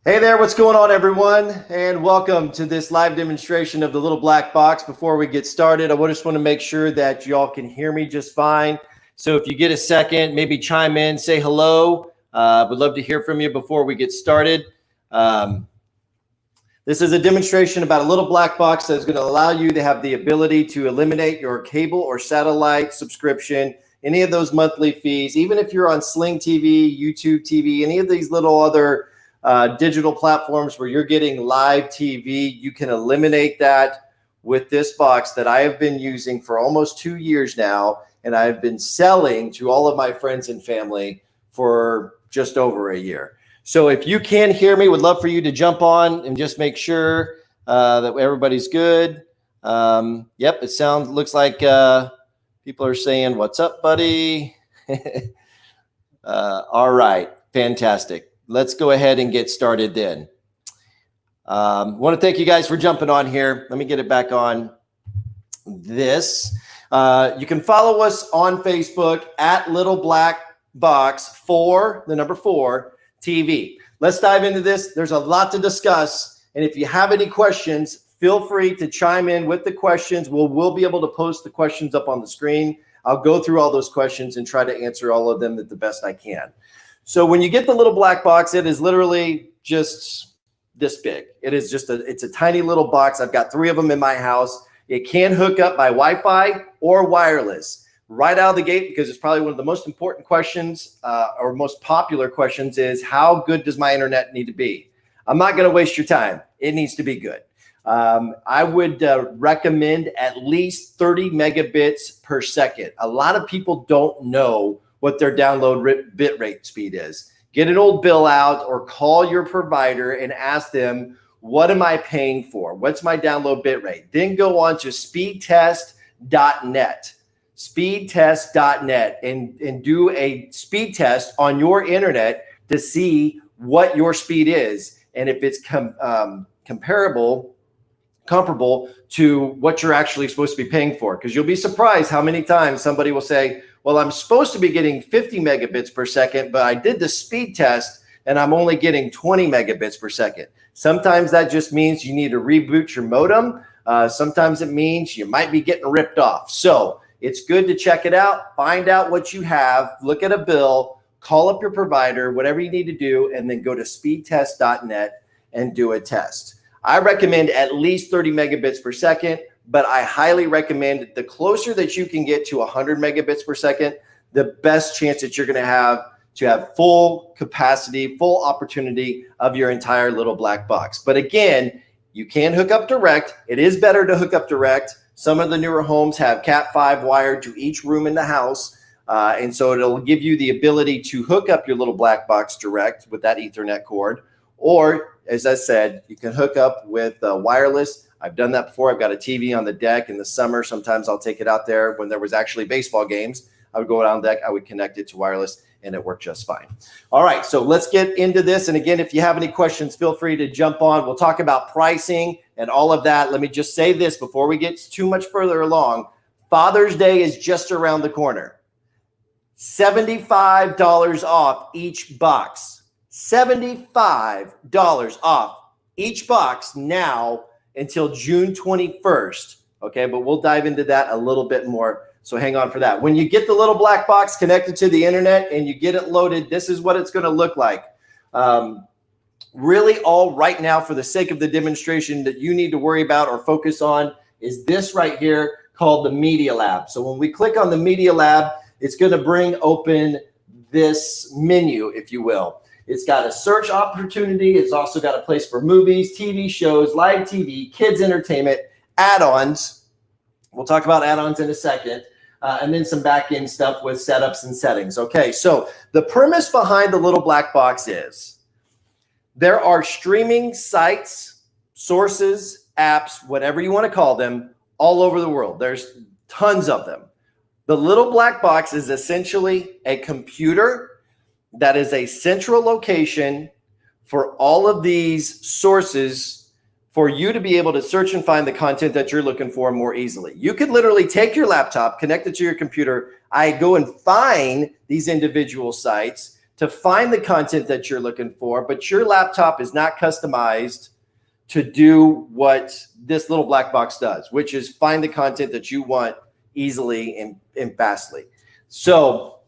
Hey there, what's going on, everyone? And welcome to this live demonstration of the little black box. Before we get started, I just want to make sure that y'all can hear me just fine. So if you get a second, maybe chime in, say hello. Would love to hear from you before we get started. This is a demonstration about a little black box that's going to allow you to have the ability to eliminate your cable or satellite subscription, any of those monthly fees, even if you're on Sling TV, YouTube TV, any of these little other digital platforms where you're getting live TV, you can eliminate that with this box that I have been using for almost 2 years now, and I've been selling to all of my friends and family for just over a year. So if you can hear me, would love for you to jump on and just make sure that everybody's good. Yep, looks like people are saying, "What's up, buddy?" All right, fantastic. Let's go ahead and get started then. Want to thank you guys for jumping on here. Let me get it back on this. You can follow us on Facebook at Little Black Box 4, the number 4 TV. Let's dive into this. There's a lot to discuss. And if you have any questions, feel free to chime in with the questions. We'll be able to post the questions up on the screen. I'll go through all those questions and try to answer all of them the best I can. So when you get the little black box, it is literally just this big. It's a tiny little box. I've got 3 of them in my house. It can hook up by Wi-Fi or wireless right out of the gate, because it's probably one of the most important questions or most popular questions is, how good does my internet need to be? I'm not going to waste your time. It needs to be good. I would recommend at least 30 megabits per second. A lot of people don't know what their download bit rate speed is. Get an old bill out or call your provider and ask them, what am I paying for? What's my download bit rate? Then go on to speedtest.net. Speedtest.net and do a speed test on your internet to see what your speed is and if it's comparable to what you're actually supposed to be paying for. Because you'll be surprised how many times somebody will say, well, I'm supposed to be getting 50 megabits per second, but I did the speed test and I'm only getting 20 megabits per second. Sometimes that just means you need to reboot your modem. Sometimes it means you might be getting ripped off. So it's good to check it out, find out what you have, look at a bill, call up your provider, whatever you need to do, and then go to speedtest.net and do a test. I recommend at least 30 megabits per second, but I highly recommend the closer that you can get to 100 megabits per second, the best chance that you're going to have full capacity, full opportunity of your entire little black box. But again, you can hook up direct. It is better to hook up direct. Some of the newer homes have Cat5 wired to each room in the house. And so it'll give you the ability to hook up your little black box direct with that Ethernet cord. Or, as I said, you can hook up with wireless. I've done that before. I've got a TV on the deck in the summer. Sometimes I'll take it out there when there was actually baseball games. I would go out on deck. I would connect it to wireless, and it worked just fine. All right, so let's get into this. And again, if you have any questions, feel free to jump on. We'll talk about pricing and all of that. Let me just say this before we get too much further along. Father's Day is just around the corner. $75 off each box. $75 off each box now until June 21st. Okay, but we'll dive into that a little bit more. So hang on for that. When you get the little black box connected to the internet and you get it loaded, this is what it's going to look like. Really, all right now, for the sake of the demonstration, that you need to worry about or focus on is this right here called the Media Lab. So when we click on the Media Lab, it's going to bring open this menu, if you will. It's got a search opportunity. It's also got a place for movies, TV shows, live TV, kids entertainment, add-ons. We'll talk about add-ons in a second. And then some back-end stuff with setups and settings. Okay, so the premise behind the little black box is there are streaming sites, sources, apps, whatever you want to call them, all over the world. There's tons of them. The little black box is essentially a computer that is a central location for all of these sources for you to be able to search and find the content that you're looking for more easily. You could literally take your laptop, connect it to your computer. I go and find these individual sites. to find the content that you're looking for, but your laptop is not customized to do what this little black box does, which is find the content that you want easily and fastly. So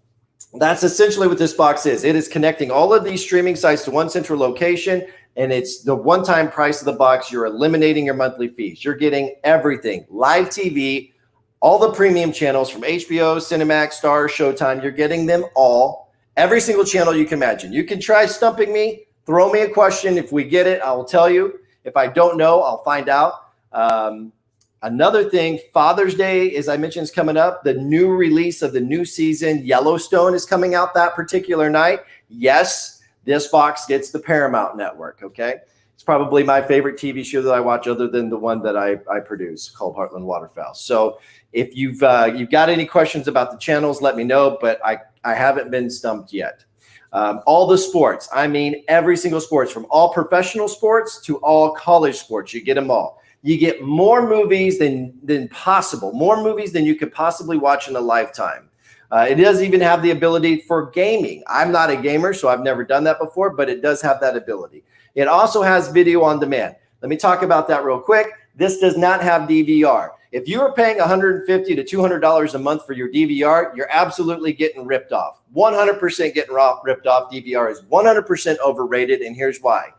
that's essentially what this box is. It is connecting all of these streaming sites to one central location, and it's the one-time price of the box. You're eliminating your monthly fees. You're getting everything, live TV, all the premium channels from HBO, Cinemax, Starz, Showtime. You're getting them all, every single channel you can imagine. You can try stumping me, throw me a question. If we get it, I will tell you. If I don't know, I'll find out. Another thing, Father's Day, as I mentioned, is coming up. The new release of the new season, Yellowstone, is coming out that particular night. Yes, this box gets the Paramount Network, okay? It's probably my favorite TV show that I watch other than the one that I produce called Heartland Waterfowl. So if you've got any questions about the channels, let me know, but I haven't been stumped yet. All the sports, I mean every single sports, from all professional sports to all college sports, you get them all. You get more movies than possible, more movies than you could possibly watch in a lifetime. It does even have the ability for gaming. I'm not a gamer, so I've never done that before, but it does have that ability. It also has video on demand. Let me talk about that real quick. This does not have DVR. If you are paying $150 to $200 a month for your DVR, you're absolutely getting ripped off. 100% getting ripped off. DVR is 100% overrated, and here's why.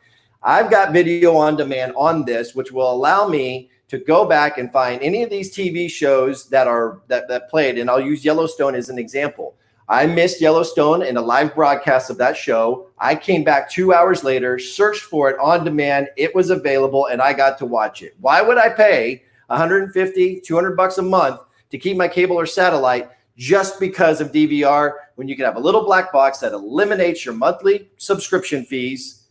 I've got video on demand on this, which will allow me to go back and find any of these TV shows that played, and I'll use Yellowstone as an example. I missed Yellowstone in a live broadcast of that show. I came back 2 hours later, searched for it on demand. It was available, and I got to watch it. Why would I pay $150, $200 a month to keep my cable or satellite just because of DVR when you can have a little black box that eliminates your monthly subscription fees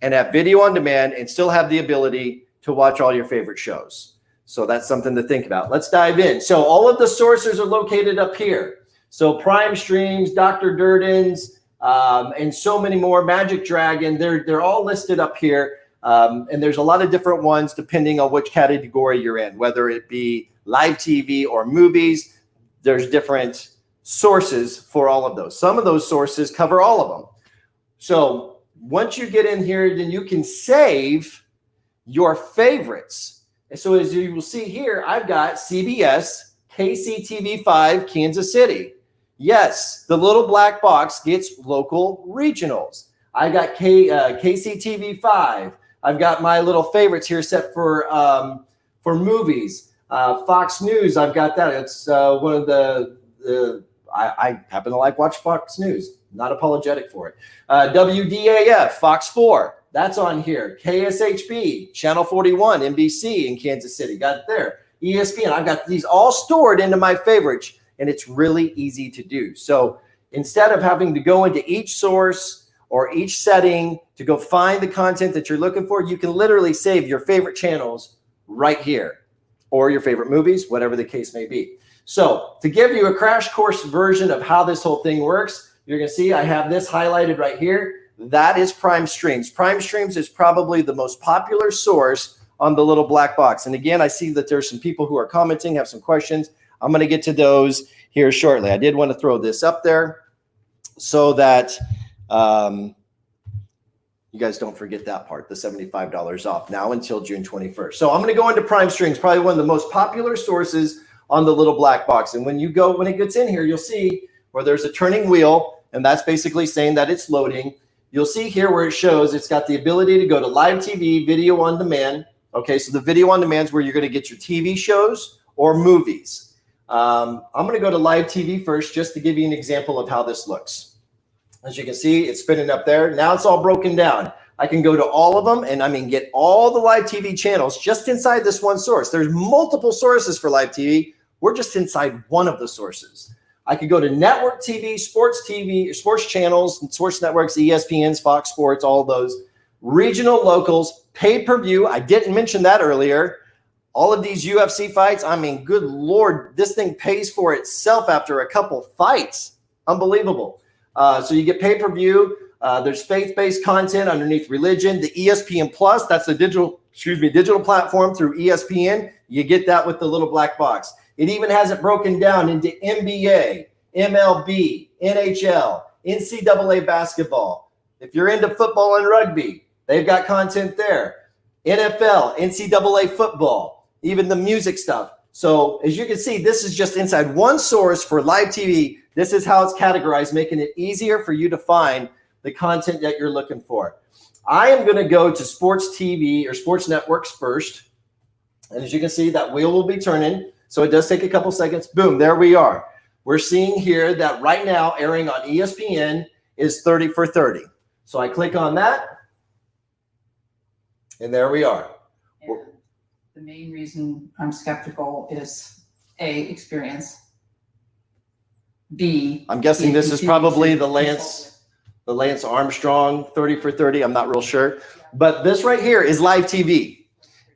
and have video on demand and still have the ability to watch all your favorite shows? So that's something to think about. Let's dive in. So all of the sources are located up here. So Prime Streams, Dr. Durden's, and so many more, Magic Dragon, they're all listed up here. And there's a lot of different ones depending on which category you're in, whether it be live TV or movies. There's different sources for all of those. Some of those sources cover all of them. So once you get in here, then you can save your favorites. And so as you will see here, I've got CBS, KCTV5, Kansas City. Yes, the little black box gets local regionals. I got KCTV5. I've got my little favorites here set for movies. Fox News, I've got that. It's one of I happen to watch Fox News. Not apologetic for it. WDAF, Fox 4, that's on here. KSHB, Channel 41, NBC in Kansas City, got it there. ESPN, I've got these all stored into my favorites, and it's really easy to do. So instead of having to go into each source or each setting to go find the content that you're looking for, you can literally save your favorite channels right here, or your favorite movies, whatever the case may be. So to give you a crash course version of how this whole thing works, you're going to see I have this highlighted right here. That is Prime Streams. Prime Streams is probably the most popular source on the little black box. And again, I see that there's some people who are commenting, have some questions. I'm going to get to those here shortly. I did want to throw this up there so that you guys don't forget that part, the $75 off now until June 21st. So I'm going to go into Prime Streams, probably one of the most popular sources on the little black box. And when it gets in here, you'll see where there's a turning wheel, and that's basically saying that it's loading. You'll see here where it shows it's got the ability to go to live TV, video on demand. Okay, so the video on demand is where you're going to get your TV shows or movies. I'm going to go to live TV first just to give you an example of how this looks. As you can see, it's spinning up there. Now it's all broken down. I can go to all of them and get all the live TV channels just inside this one source. There's multiple sources for live TV. We're just inside one of the sources. I could go to network TV, sports channels, and sports networks, ESPNs, Fox Sports, all of those. Regional, locals, pay-per-view. I didn't mention that earlier. All of these UFC fights, I mean, good Lord, this thing pays for itself after a couple fights. Unbelievable. So you get pay-per-view. There's faith-based content underneath religion. The ESPN Plus, that's the digital platform through ESPN. You get that with the little black box. It even has it broken down into NBA, MLB, NHL, NCAA basketball. If you're into football and rugby, they've got content there. NFL, NCAA football, even the music stuff. So as you can see, this is just inside one source for live TV. This is how it's categorized, making it easier for you to find the content that you're looking for. I am going to go to sports TV or sports networks first. And as you can see, that wheel will be turning. So it does take a couple seconds. Boom, there we are. We're seeing here that right now airing on ESPN is 30 for 30. So I click on that. And there we are. And the main reason I'm skeptical is A, experience. B, I'm guessing this is probably the Lance Armstrong 30 for 30. I'm not real sure. But this right here is live TV.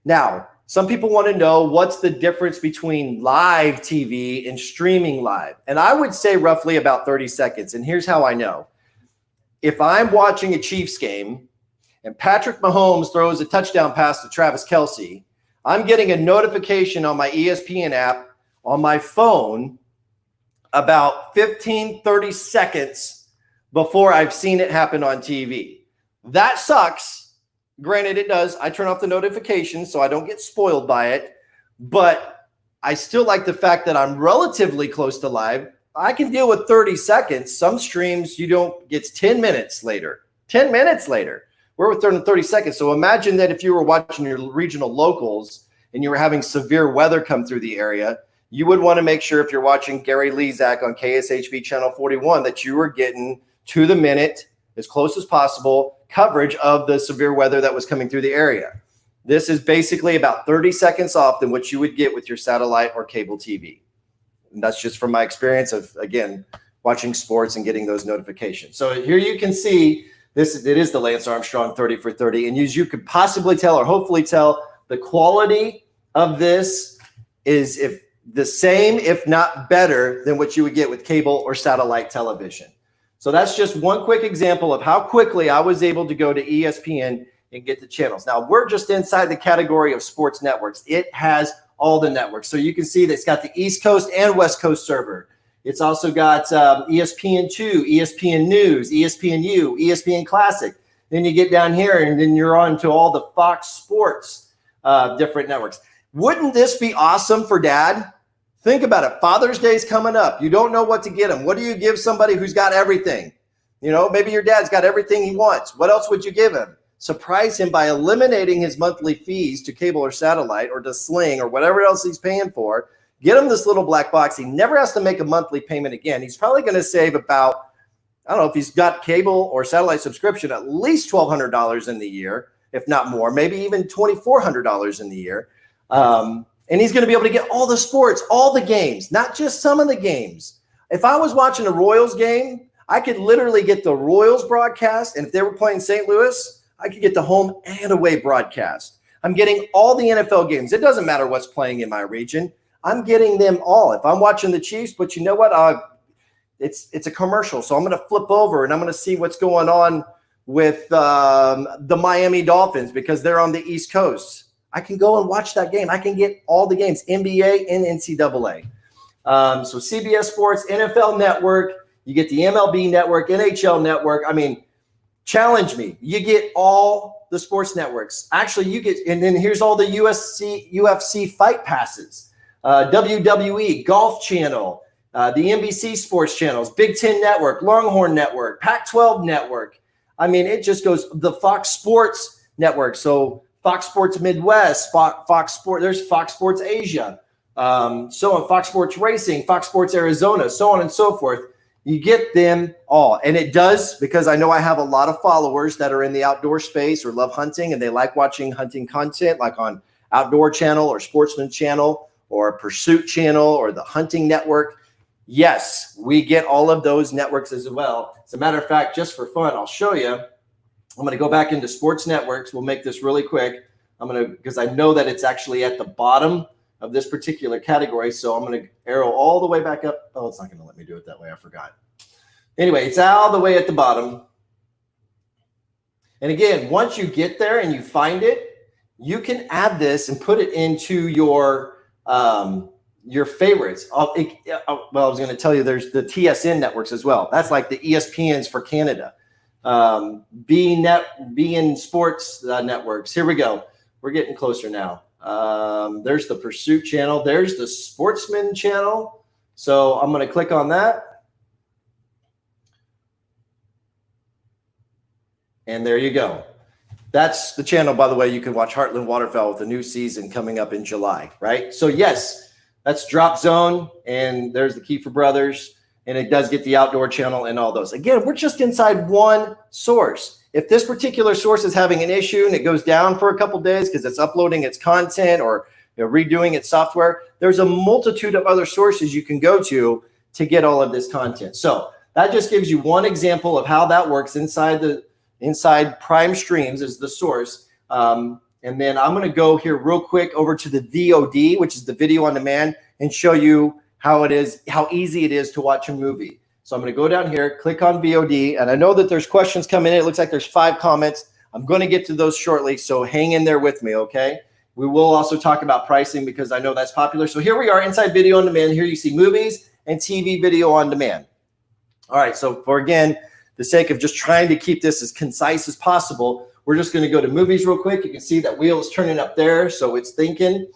Now, some people want to know what's the difference between live TV and streaming live. And I would say roughly about 30 seconds. And here's how I know. If I'm watching a Chiefs game and Patrick Mahomes throws a touchdown pass to Travis Kelce, I'm getting a notification on my ESPN app on my phone about 15, 30 seconds before I've seen it happen on TV. That sucks. Granted, it does. I turn off the notifications so I don't get spoiled by it. But I still like the fact that I'm relatively close to live. I can deal with 30 seconds. Some streams, it's 10 minutes later. 10 minutes later. We're within 30 seconds. So imagine that if you were watching your regional locals and you were having severe weather come through the area, you would want to make sure if you're watching Gary Lezak on KSHB Channel 41 that you were getting to the minute, as close as possible, coverage of the severe weather that was coming through the area. This is basically about 30 seconds off than what you would get with your satellite or cable TV. And that's just from my experience of, again, watching sports and getting those notifications. So here you can see it is the Lance Armstrong 30 for 30. And as you could possibly tell or hopefully tell, the quality of this is the same, if not better, than what you would get with cable or satellite television. So that's just one quick example of how quickly I was able to go to ESPN and get the channels. Now, we're just inside the category of sports networks. It has all the networks. So you can see that it's got the East Coast and West Coast server. It's also got ESPN2, ESPN News, ESPNU, ESPN Classic. Then you get down here and then you're on to all the Fox Sports different networks. Wouldn't this be awesome for dad? Think about it. Father's Day is coming up. You don't know what to get him. What do you give somebody who's got everything? Maybe your dad's got everything he wants. What else would you give him? Surprise him by eliminating his monthly fees to cable or satellite or to Sling or whatever else he's paying for. Get him this little black box. He never has to make a monthly payment again. He's probably going to save about, I don't know, if he's got cable or satellite subscription, at least $1,200 in the year, if not more, maybe even $2,400 in the year. And he's going to be able to get all the sports, all the games, not just some of the games. If I was watching a Royals game, I could literally get the Royals broadcast. And if they were playing St. Louis, I could get the home and away broadcast. I'm getting all the NFL games. It doesn't matter what's playing in my region. I'm getting them all. If I'm watching the Chiefs, but you know what? It's a commercial. So I'm going to flip over and I'm going to see what's going on with the Miami Dolphins because they're on the East Coast. I can go and watch that game. I can get all the games, NBA and NCAA. So CBS Sports, NFL Network, you get the MLB Network, NHL Network. I mean, challenge me. You get all the sports networks. Actually, you get, and then here's all the UFC fight passes. WWE, Golf Channel, the NBC Sports channels, Big Ten Network, Longhorn Network, Pac-12 Network. I mean, it just goes the Fox Sports Network. So Fox Sports Midwest, Fox Sports, there's Fox Sports Asia, so on Fox Sports Racing, Fox Sports Arizona, so on and so forth. You get them all. And it does, because I know I have a lot of followers that are in the outdoor space or love hunting and they like watching hunting content like on Outdoor Channel or Sportsman Channel or Pursuit Channel or the Hunting Network. Yes, we get all of those networks as well. As a matter of fact, just for fun, I'll show you. I'm going to go back into sports networks. We'll make this really quick. Because I know that it's actually at the bottom of this particular category. So I'm going to arrow all the way back up. Oh, it's not going to let me do it that way. I forgot. Anyway, it's all the way at the bottom. And again, once you get there and you find it, you can add this and put it into your your favorites. Well, I was going to tell you there's the TSN networks as well. That's like the ESPNs for Canada. beIN Sports networks. Here we go. We're getting closer now. There's the Pursuit channel. There's the Sportsman channel. So I'm going to click on that. And there you go. That's the channel, by the way. You can watch Heartland Waterfowl with a new season coming up in July, right? So yes, that's Drop Zone, and there's the Kiefer Brothers, and it does get the Outdoor channel and all those. Again, we're just inside one source. If this particular source is having an issue and it goes down for a couple days because it's uploading its content or redoing its software, there's a multitude of other sources you can go to get all of this content. So that just gives you one example of how that works inside Prime Streams is the source. And then I'm going to go here real quick over to the VOD, which is the video on demand, and show you how easy it is to watch a movie. So I'm going to go down here, click on VOD, and I know that there's questions coming in. It looks like there's 5 comments. I'm going to get to those shortly, so hang in there with me, okay? We will also talk about pricing because I know that's popular. So here we are inside video on demand. Here you see movies and TV video on demand. All right, so for, again, the sake of just trying to keep this as concise as possible, we're just going to go to movies real quick. You can see that wheel is turning up there, so it's thinking.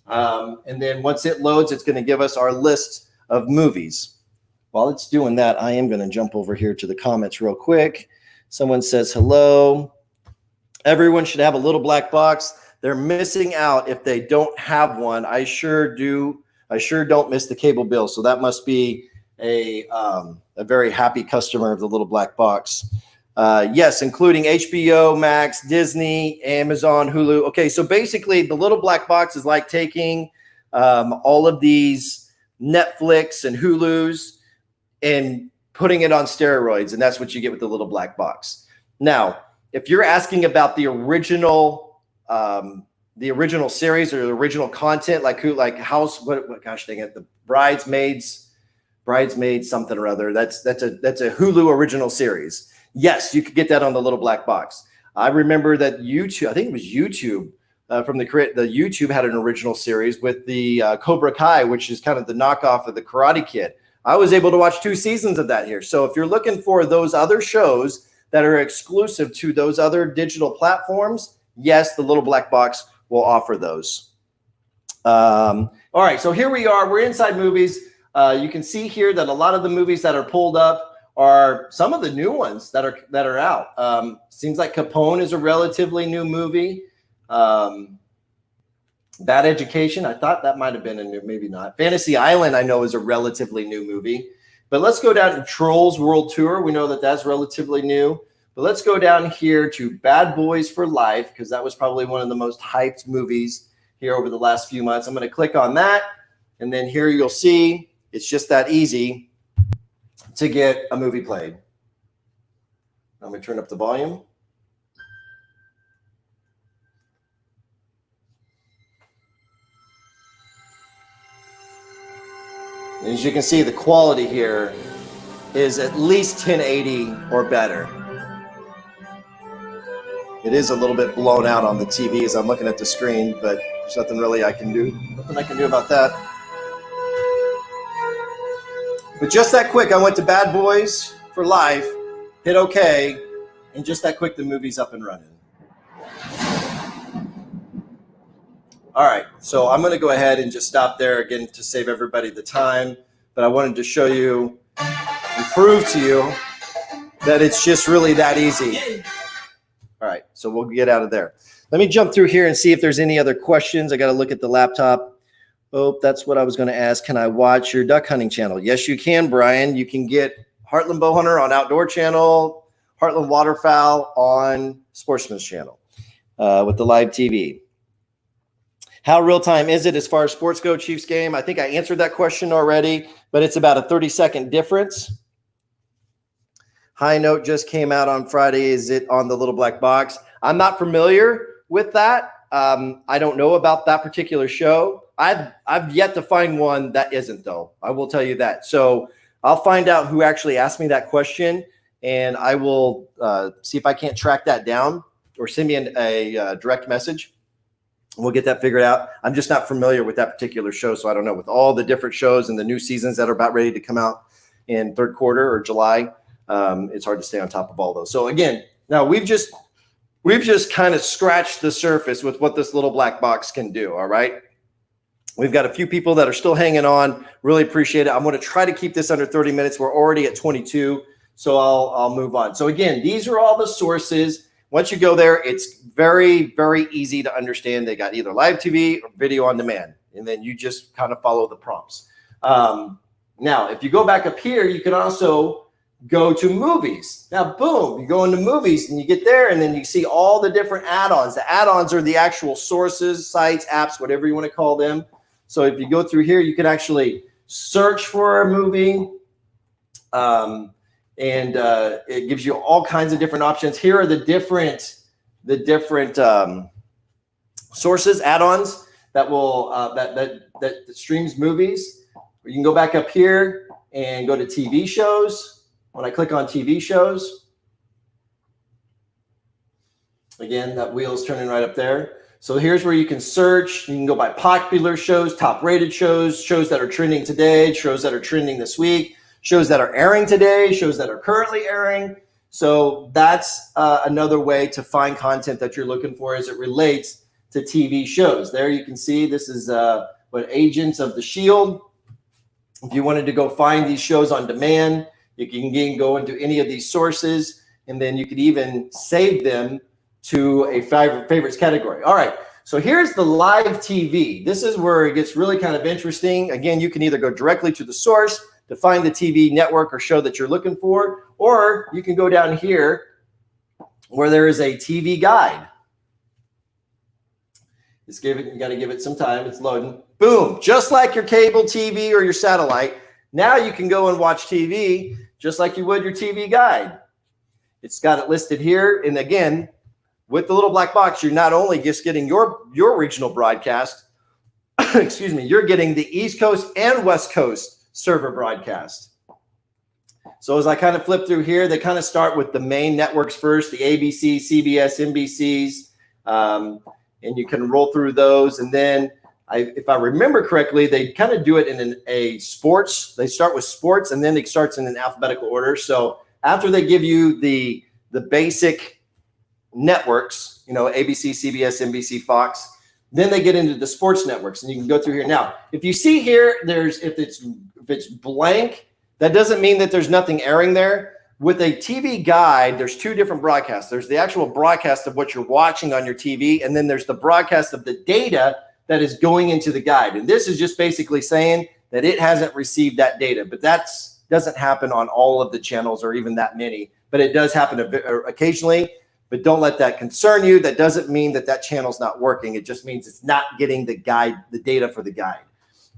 And then once it loads, it's going to give us our list of movies. While it's doing that, I am going to jump over here to the comments real quick. Someone says, hello. Everyone should have a little black box. They're missing out if they don't have one. I sure do. I sure don't miss the cable bill. So that must be a very happy customer of the little black box. Yes, including HBO Max, Disney, Amazon, Hulu. Okay, so basically the little black box is like taking all of these Netflix and Hulus and putting it on steroids, and that's what you get with the little black box. Now, if you're asking about the original series or the original content, like House, gosh dang it, the Bridesmaids something or other. That's a Hulu original series. Yes, you could get that on the little black box. I remember that YouTube, I think it was YouTube from the YouTube had an original series with the Cobra Kai, which is kind of the knockoff of the Karate Kid. I was able to watch 2 seasons of that here. So if you're looking for those other shows that are exclusive to those other digital platforms, yes, the little black box will offer those. All right, so here we are. We're inside movies. You can see here that a lot of the movies that are pulled up are some of the new ones that are out. Seems like Capone is a relatively new movie. Bad Education, I thought that might have been a new, maybe not. Fantasy Island, I know, is a relatively new movie. But let's go down to Trolls World Tour. We know that that's relatively new. But let's go down here to Bad Boys for Life, because that was probably one of the most hyped movies here over the last few months. I'm going to click on that. And then here you'll see it's just that easy to get a movie played. I'm going to turn up the volume. And as you can see, the quality here is at least 1080 or better. It is a little bit blown out on the TV as I'm looking at the screen, but there's nothing really I can do. Nothing I can do about that. But just that quick, I went to Bad Boys for Life, hit OK, and just that quick, the movie's up and running. All right, so I'm going to go ahead and just stop there again to save everybody the time. But I wanted to show you and prove to you that it's just really that easy. All right, so we'll get out of there. Let me jump through here and see if there's any other questions. I got to look at the laptop. Oh, that's what I was going to ask. Can I watch your duck hunting channel? Yes, you can, Brian. You can get Heartland Bowhunter on Outdoor channel, Heartland Waterfowl on Sportsman's channel with the live TV. How real time is it as far as sports go, Chiefs game? I think I answered that question already, but it's about a 30-second difference. High Note just came out on Friday. Is it on the little black box? I'm not familiar with that. I don't know about that particular show. I've yet to find one that isn't, though. I will tell you that. So I'll find out who actually asked me that question, and I will see if I can't track that down or send me a direct message. We'll get that figured out. I'm just not familiar with that particular show, so I don't know. With all the different shows and the new seasons that are about ready to come out in third quarter or July, it's hard to stay on top of all those. So again, now we've just kind of scratched the surface with what this little black box can do. All right. We've got a few people that are still hanging on. Really appreciate it. I'm going to try to keep this under 30 minutes. We're already at 22, so I'll move on. So again, these are all the sources. Once you go there, it's very, very easy to understand. They got either live TV or video on demand, and then you just kind of follow the prompts. Now, if you go back up here, you can also go to movies. Now, boom, you go into movies and you get there, and then you see all the different add-ons. The add-ons are the actual sources, sites, apps, whatever you want to call them. So if you go through here, you can actually search for a movie, and it gives you all kinds of different options. Here are the different sources, add-ons that will that streams movies. You can go back up here and go to TV shows. When I click on TV shows, again, that wheel's turning right up there. So here's where you can search. You can go by popular shows, top rated shows, shows that are trending today, shows that are trending this week, shows that are airing today, shows that are currently airing. So that's another way to find content that you're looking for as it relates to TV shows. There you can see this is what Agents of the Shield. If you wanted to go find these shows on demand, you can again go into any of these sources, and then you could even save them to a favorites category. All right, so here's the live TV. This is where it gets really kind of interesting. Again, you can either go directly to the source to find the TV network or show that you're looking for, or you can go down here where there is a TV guide. You got to give it some time. It's loading. Boom, just like your cable TV or your satellite. Now you can go and watch TV just like you would your TV guide. It's got it listed here, and again, with the little black box, you're not only just getting your regional broadcast, excuse me, you're getting the East Coast and West Coast server broadcast. So as I kind of flip through here, they kind of start with the main networks first, the ABC, CBS, NBCs, and you can roll through those. And then if I remember correctly, they kind of do it in a sports. They start with sports, and then it starts in an alphabetical order. So after they give you the basic networks, you know, ABC, CBS, NBC, Fox, then they get into the sports networks, and you can go through here. Now, if you see here, if it's blank, that doesn't mean that there's nothing airing there. With a TV guide, there's two different broadcasts. There's the actual broadcast of what you're watching on your TV, and then there's the broadcast of the data that is going into the guide. And this is just basically saying that it hasn't received that data, but that doesn't happen on all of the channels or even that many, but it does happen occasionally. But don't let that concern you. That doesn't mean that channel's not working. It just means it's not getting the data for the guide.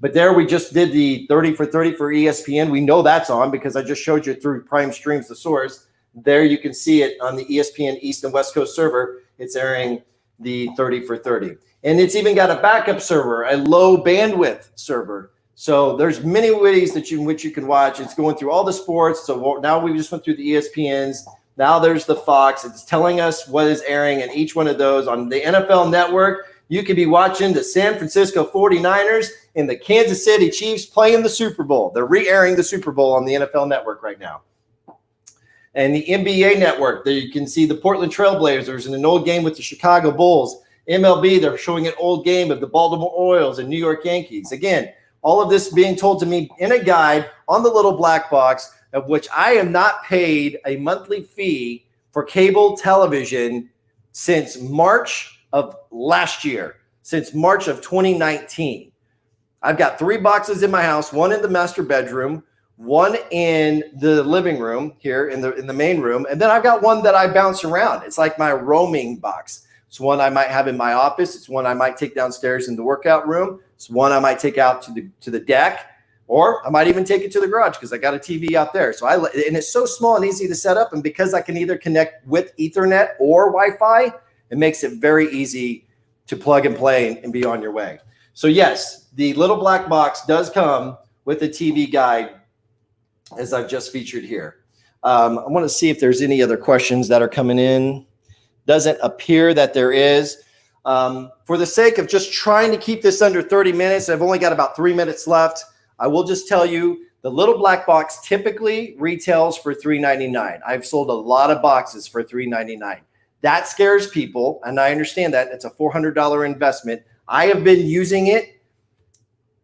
But there we just did the 30 for 30 for ESPN. We know that's on because I just showed you through Prime Streams, the source. There you can see it on the ESPN East and West Coast server. It's airing the 30 for 30. And it's even got a backup server, a low bandwidth server. So there's many ways in which you can watch. It's going through all the sports. So now we just went through the ESPNs. Now there's the Fox. It's telling us what is airing in each one of those. On the NFL Network, you could be watching the San Francisco 49ers and the Kansas City Chiefs playing the Super Bowl. They're re-airing the Super Bowl on the NFL Network right now. And the NBA Network, there you can see the Portland Trailblazers in an old game with the Chicago Bulls. MLB, they're showing an old game of the Baltimore Orioles and New York Yankees. Again, all of this being told to me in a guide on the little black box, of which I am not paid a monthly fee for cable television since March of last year, since March of 2019. I've got 3 boxes in my house, one in the master bedroom, one in the living room here in the main room, and then I've got one that I bounce around. It's like my roaming box. It's one I might have in my office. It's one I might take downstairs in the workout room. It's one I might take out to the deck. Or I might even take it to the garage because I got a TV out there. And it's so small and easy to set up. And because I can either connect with Ethernet or Wi-Fi, it makes it very easy to plug and play and be on your way. So yes, the little black box does come with a TV guide, as I've just featured here. I want to see if there's any other questions that are coming in. Doesn't appear that there is. For the sake of just trying to keep this under 30 minutes, I've only got about 3 minutes left. I will just tell you the little black box typically retails for $3.99. I've sold a lot of boxes for $3.99. That scares people, and I understand that. It's a $400 investment. I have been using it.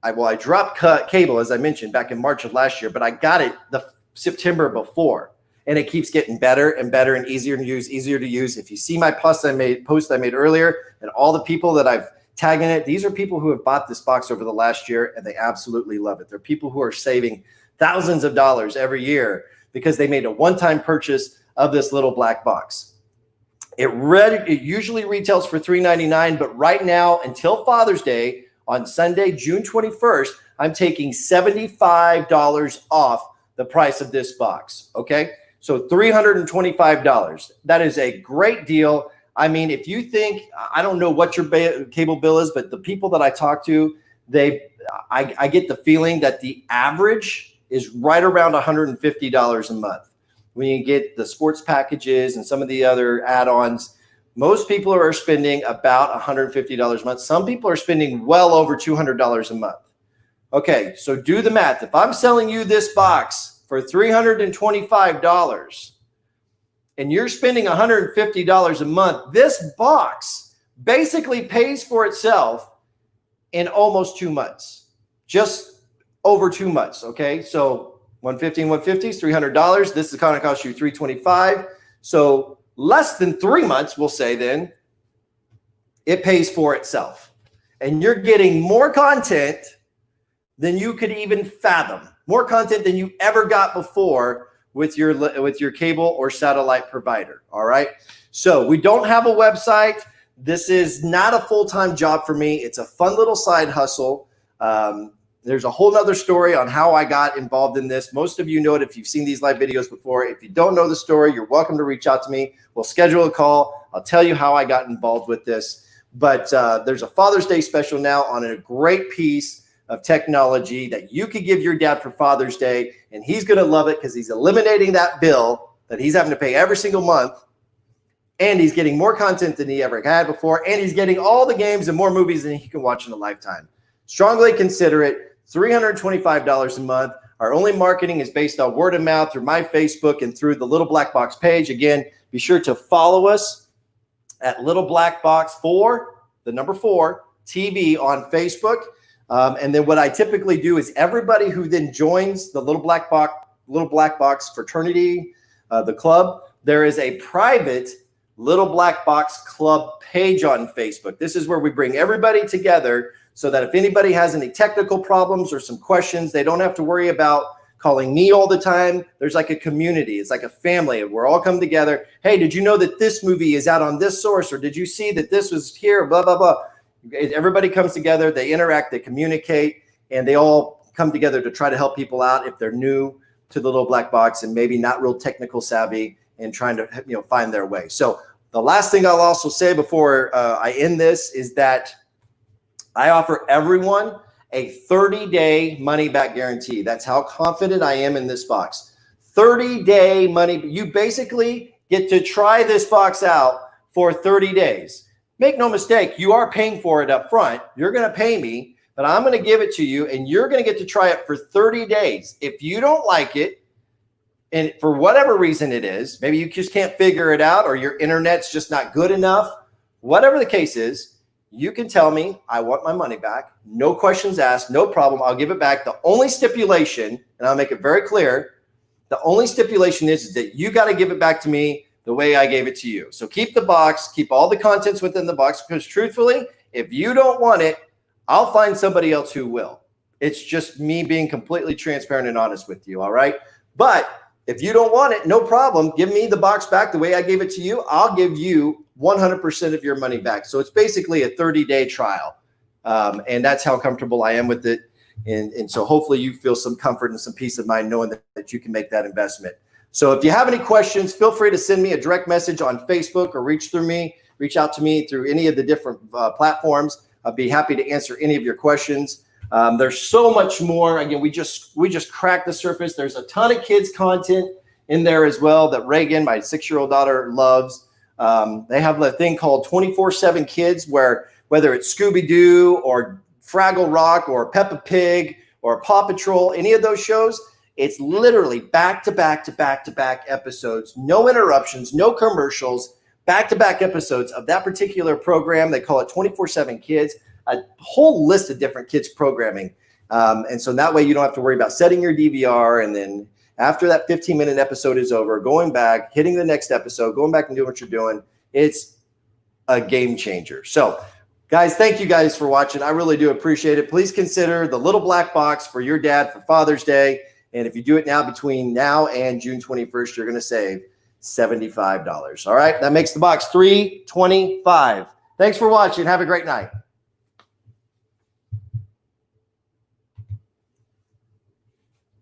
I dropped cable, as I mentioned, back in March of last year, but I got it the September before, and it keeps getting better and better and easier to use. If you see my post I made earlier, and all the people that I've tagged in it, these are people who have bought this box over the last year, and they absolutely love it. They're people who are saving thousands of dollars every year because they made a one-time purchase of this little black box. It usually retails for $3.99, but right now until Father's Day, on Sunday, June 21st, I'm taking $75 off the price of this box, okay? So $325. That is a great deal. I mean, if you think, I don't know what your cable bill is, but the people that I talk to, I get the feeling that the average is right around $150 a month. When you get the sports packages and some of the other add-ons, most people are spending about $150 a month. Some people are spending well over $200 a month. Okay, so do the math. If I'm selling you this box for $325 and you're spending $150 a month, this box basically pays for itself in almost 2 months, just over 2 months. Okay, so 150 and 150 is $300. This is going to cost you $325. So less than 3 months, we'll say then, it pays for itself. And you're getting more content than you could even fathom, more content than you ever got before with your cable or satellite provider, all right? So we don't have a website. This is not a full-time job for me. It's a fun little side hustle. There's a whole nother story on how I got involved in this. Most of you know it if you've seen these live videos before. If you don't know the story, you're welcome to reach out to me. We'll schedule a call. I'll tell you how I got involved with this. But there's a Father's Day special now on a great piece of technology that you could give your dad for Father's Day, and he's going to love it because he's eliminating that bill that he's having to pay every single month, and he's getting more content than he ever had before, and he's getting all the games and more movies than he can watch in a lifetime. Strongly consider it. $325 a month. Our only marketing is based on word of mouth through my Facebook and through the Little Black Box page. Again, be sure to follow us at Little Black Box 4, the number 4, TV on Facebook. And then what I typically do is everybody who then joins the Little Black Box fraternity, the club, there is a private Little Black Box Club page on Facebook. This is where we bring everybody together so that if anybody has any technical problems or some questions, they don't have to worry about calling me all the time. There's like a community. It's like a family. We're all come together. Hey, did you know that this movie is out on this source? Or did you see that this was here? Blah, blah, blah. Everybody comes together. They interact. They communicate. And they all come together to try to help people out if they're new to the Little Black Box and maybe not real technical savvy and trying to find their way. So the last thing I'll also say before I end this is that I offer everyone a 30-day money-back guarantee. That's how confident I am in this box. 30-day money. You basically get to try this box out for 30 days. Make no mistake, you are paying for it up front. You're going to pay me, but I'm going to give it to you, and you're going to get to try it for 30 days. If you don't like it, and for whatever reason it is, maybe you just can't figure it out or your internet's just not good enough, whatever the case is, you can tell me I want my money back. No questions asked, no problem. I'll give it back. The only stipulation, and I'll make it very clear, the only stipulation is that you got to give it back to me the way I gave it to you. So keep the box, keep all the contents within the box, because truthfully, if you don't want it, I'll find somebody else who will. It's just me being completely transparent and honest with you, all right? But if you don't want it, no problem. Give me the box back the way I gave it to you. I'll give you 100% of your money back. So it's basically a 30-day trial. And that's how comfortable I am with it. And so hopefully you feel some comfort and some peace of mind knowing that you can make that investment. So if you have any questions, feel free to send me a direct message on Facebook or reach out to me through any of the different platforms. I'd be happy to answer any of your questions. There's so much more. Again, we just cracked the surface. There's a ton of kids content in there as well that Reagan, my 6-year-old daughter, loves. They have a thing called 24/7 Kids, where whether it's Scooby-Doo or Fraggle Rock or Peppa Pig or Paw Patrol, any of those shows, it's literally back-to-back episodes, no interruptions, no commercials, back-to-back episodes of that particular program. They call it 24/7 Kids, a whole list of different kids programming. And so that way you don't have to worry about setting your DVR and then after that 15-minute episode is over, going back, hitting the next episode, going back and doing what you're doing. It's a game changer. So, guys, thank you guys for watching. I really do appreciate it. Please consider the little black box for your dad for Father's Day. And if you do it now, between now and June 21st, you're going to save $75. All right, that makes the box $325. Thanks for watching. Have a great night.